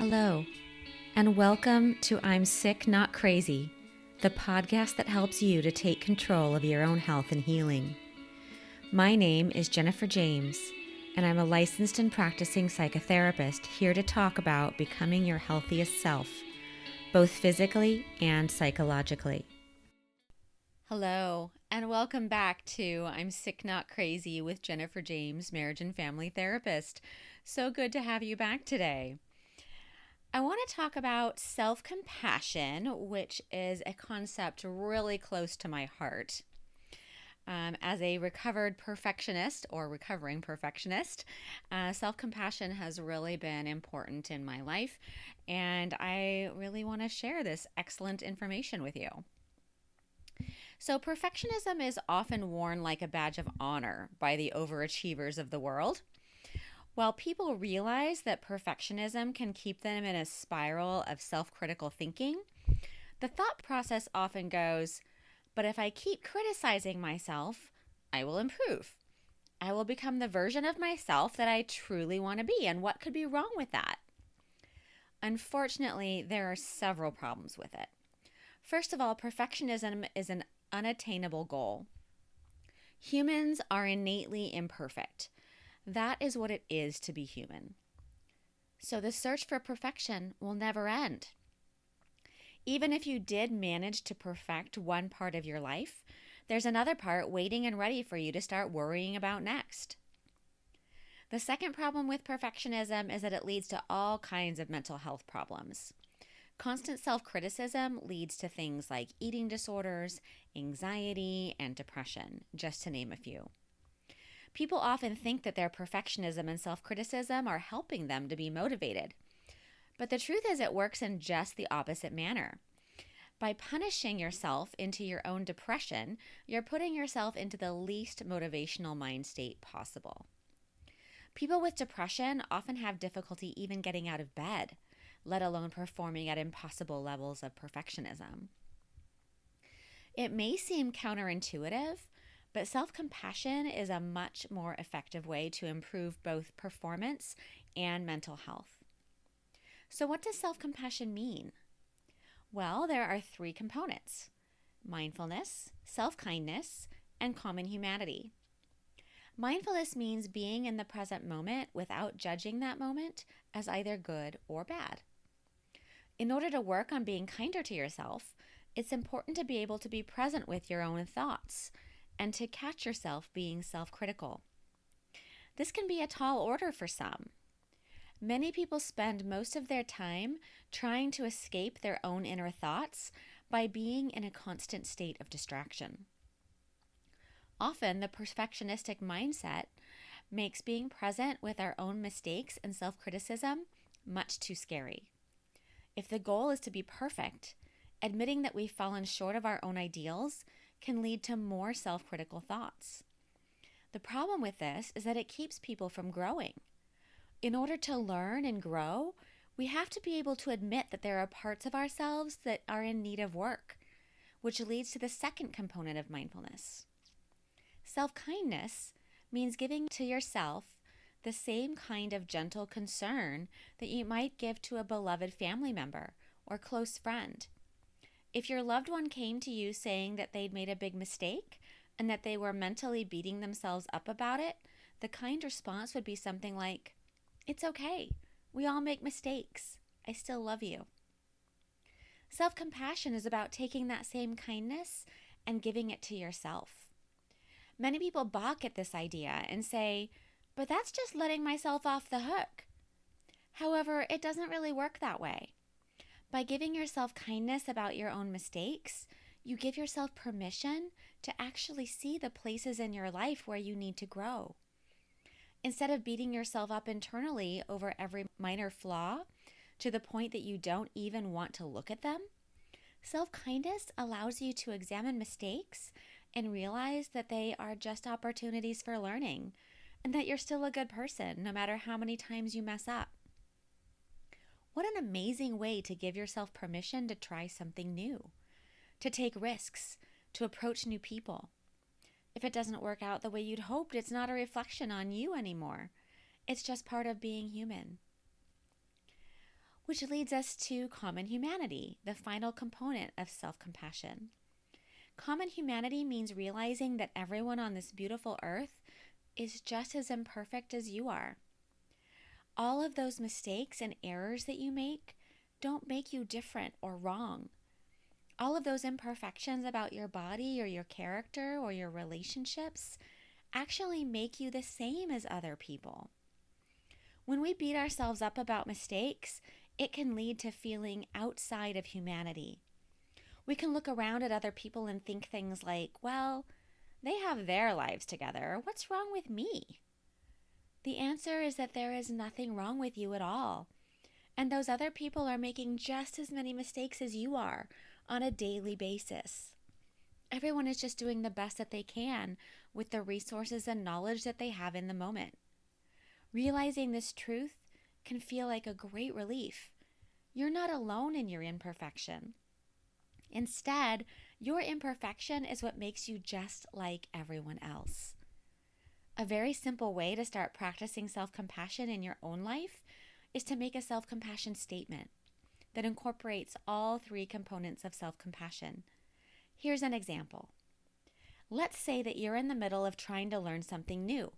Hello, and welcome to I'm Sick, Not Crazy, the podcast that helps you to take control of your own health and healing. My name is Jennifer James, and I'm a licensed and practicing psychotherapist here to talk about becoming your healthiest self, both physically and psychologically. Hello, and welcome back to I'm Sick, Not Crazy with Jennifer James, marriage and family therapist. So good to have you back today. I want to talk about self-compassion, which is a concept really close to my heart. As a recovered perfectionist or recovering perfectionist, self-compassion has really been important in my life, and I really want to share this excellent information with you. So, perfectionism is often worn like a badge of honor by the overachievers of the world. While people realize that perfectionism can keep them in a spiral of self-critical thinking, the thought process often goes, but if I keep criticizing myself, I will improve. I will become the version of myself that I truly want to be, and what could be wrong with that? Unfortunately, there are several problems with it. First of all, perfectionism is an unattainable goal. Humans are innately imperfect. That is what it is to be human. So the search for perfection will never end. Even if you did manage to perfect one part of your life, there's another part waiting and ready for you to start worrying about next. The second problem with perfectionism is that it leads to all kinds of mental health problems. Constant self-criticism leads to things like eating disorders, anxiety, and depression, just to name a few. People often think that their perfectionism and self-criticism are helping them to be motivated. But the truth is it works in just the opposite manner. By punishing yourself into your own depression, you're putting yourself into the least motivational mind state possible. People with depression often have difficulty even getting out of bed, let alone performing at impossible levels of perfectionism. It may seem counterintuitive, but self-compassion is a much more effective way to improve both performance and mental health. So what does self-compassion mean? Well, there are three components: mindfulness, self-kindness, and common humanity. Mindfulness means being in the present moment without judging that moment as either good or bad. In order to work on being kinder to yourself, it's important to be able to be present with your own thoughts and to catch yourself being self-critical. This can be a tall order for some. Many people spend most of their time trying to escape their own inner thoughts by being in a constant state of distraction. Often, the perfectionistic mindset makes being present with our own mistakes and self-criticism much too scary. If the goal is to be perfect, admitting that we've fallen short of our own ideals can lead to more self-critical thoughts. The problem with this is that it keeps people from growing. In order to learn and grow, we have to be able to admit that there are parts of ourselves that are in need of work, which leads to the second component of mindfulness. Self-kindness means giving to yourself the same kind of gentle concern that you might give to a beloved family member or close friend. If your loved one came to you saying that they'd made a big mistake and that they were mentally beating themselves up about it, the kind response would be something like, "It's okay. We all make mistakes. I still love you." Self-compassion is about taking that same kindness and giving it to yourself. Many people balk at this idea and say, "But that's just letting myself off the hook." However, it doesn't really work that way. By giving yourself kindness about your own mistakes, you give yourself permission to actually see the places in your life where you need to grow. Instead of beating yourself up internally over every minor flaw to the point that you don't even want to look at them, self-kindness allows you to examine mistakes and realize that they are just opportunities for learning and that you're still a good person no matter how many times you mess up. What an amazing way to give yourself permission to try something new, to take risks, to approach new people. If it doesn't work out the way you'd hoped, it's not a reflection on you anymore. It's just part of being human. which leads us to common humanity, the final component of self-compassion. Common humanity means realizing that everyone on this beautiful earth is just as imperfect as you are. All of those mistakes and errors that you make don't make you different or wrong. All of those imperfections about your body or your character or your relationships actually make you the same as other people. When we beat ourselves up about mistakes, it can lead to feeling outside of humanity. We can look around at other people and think things like, well, they have their lives together. What's wrong with me? The answer is that there is nothing wrong with you at all. And those other people are making just as many mistakes as you are on a daily basis. Everyone is just doing the best that they can with the resources and knowledge that they have in the moment. Realizing this truth can feel like a great relief. You're not alone in your imperfection. Instead, your imperfection is what makes you just like everyone else. A very simple way to start practicing self-compassion in your own life is to make a self-compassion statement that incorporates all three components of self-compassion. Here's an example. Let's say that you're in the middle of trying to learn something new,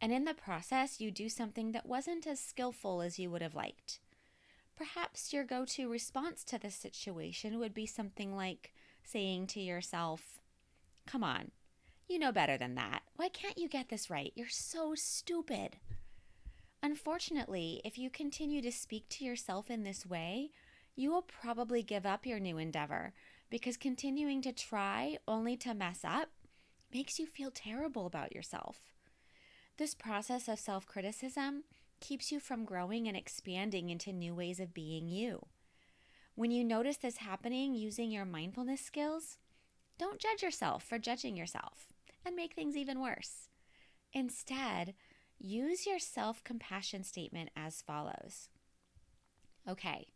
and in the process you do something that wasn't as skillful as you would have liked. Perhaps your go-to response to the situation would be something like saying to yourself, "Come on, you know better than that. Why can't you get this right? You're so stupid." Unfortunately, if you continue to speak to yourself in this way, you will probably give up your new endeavor because continuing to try only to mess up makes you feel terrible about yourself. This process of self-criticism keeps you from growing and expanding into new ways of being you. When you notice this happening using your mindfulness skills, don't judge yourself for judging yourself and make things even worse. Instead, use your self-compassion statement as follows. Okay,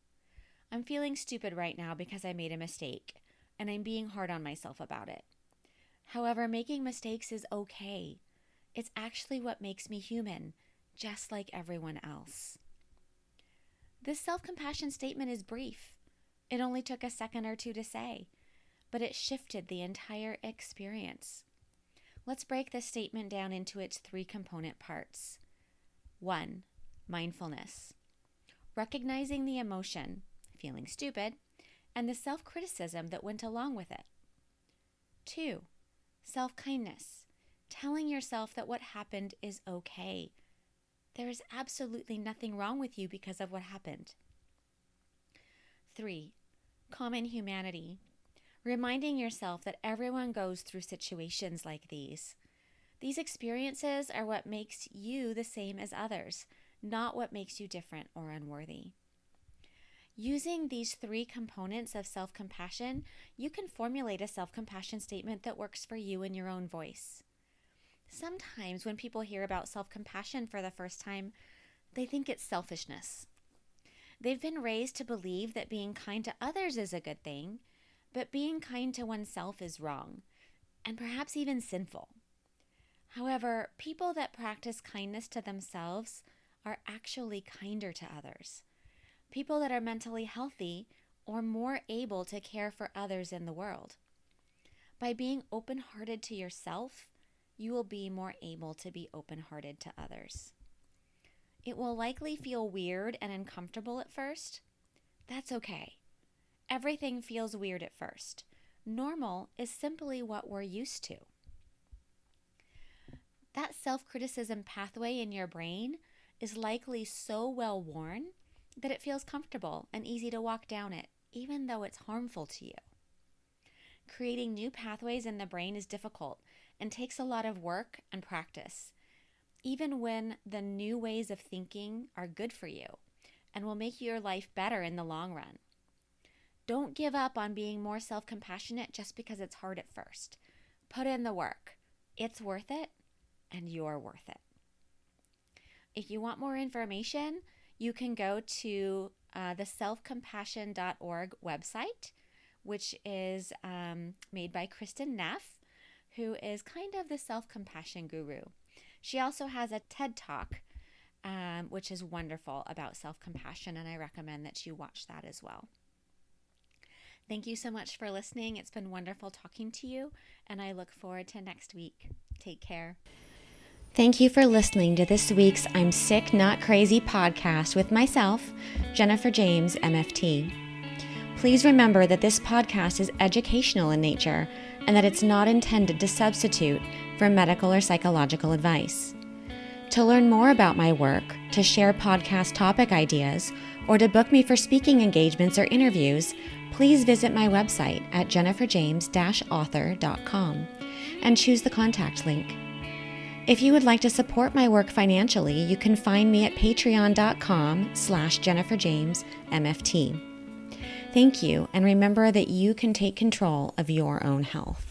I'm feeling stupid right now because I made a mistake, and I'm being hard on myself about it. However, making mistakes is okay. It's actually what makes me human, just like everyone else. This self-compassion statement is brief. It only took a second or two to say, but it shifted the entire experience. Let's break this statement down into its three component parts. 1. Mindfulness. Recognizing the emotion, feeling stupid, and the self-criticism that went along with it. 2. Self-kindness. Telling yourself that what happened is okay. There is absolutely nothing wrong with you because of what happened. 3. Common humanity. Reminding yourself that everyone goes through situations like these. These experiences are what makes you the same as others, not what makes you different or unworthy. Using these three components of self-compassion, you can formulate a self-compassion statement that works for you in your own voice. Sometimes when people hear about self-compassion for the first time, they think it's selfishness. They've been raised to believe that being kind to others is a good thing, but being kind to oneself is wrong, and perhaps even sinful. However, people that practice kindness to themselves are actually kinder to others. People that are mentally healthy or more able to care for others in the world. By being open-hearted to yourself, you will be more able to be open-hearted to others. It will likely feel weird and uncomfortable at first. That's okay. Everything feels weird at first. Normal is simply what we're used to. That self-criticism pathway in your brain is likely so well worn that it feels comfortable and easy to walk down it, even though it's harmful to you. Creating new pathways in the brain is difficult and takes a lot of work and practice, even when the new ways of thinking are good for you and will make your life better in the long run. Don't give up on being more self-compassionate just because it's hard at first. Put in the work. It's worth it, and you're worth it. If you want more information, you can go to the selfcompassion.org website, which is made by Kristen Neff, who is kind of the self-compassion guru. She also has a TED Talk which is wonderful about self-compassion, and I recommend that you watch that as well. Thank you so much for listening. It's been wonderful talking to you, and I look forward to next week. Take care. Thank you for listening to this week's I'm Sick Not Crazy podcast with myself, Jennifer James, MFT. Please remember that this podcast is educational in nature and that it's not intended to substitute for medical or psychological advice. To learn more about my work, to share podcast topic ideas, or to book me for speaking engagements or interviews, please visit my website at jenniferjames-author.com and choose the contact link. If you would like to support my work financially, you can find me at patreon.com/jenniferjamesmft. Thank you, and remember that you can take control of your own health.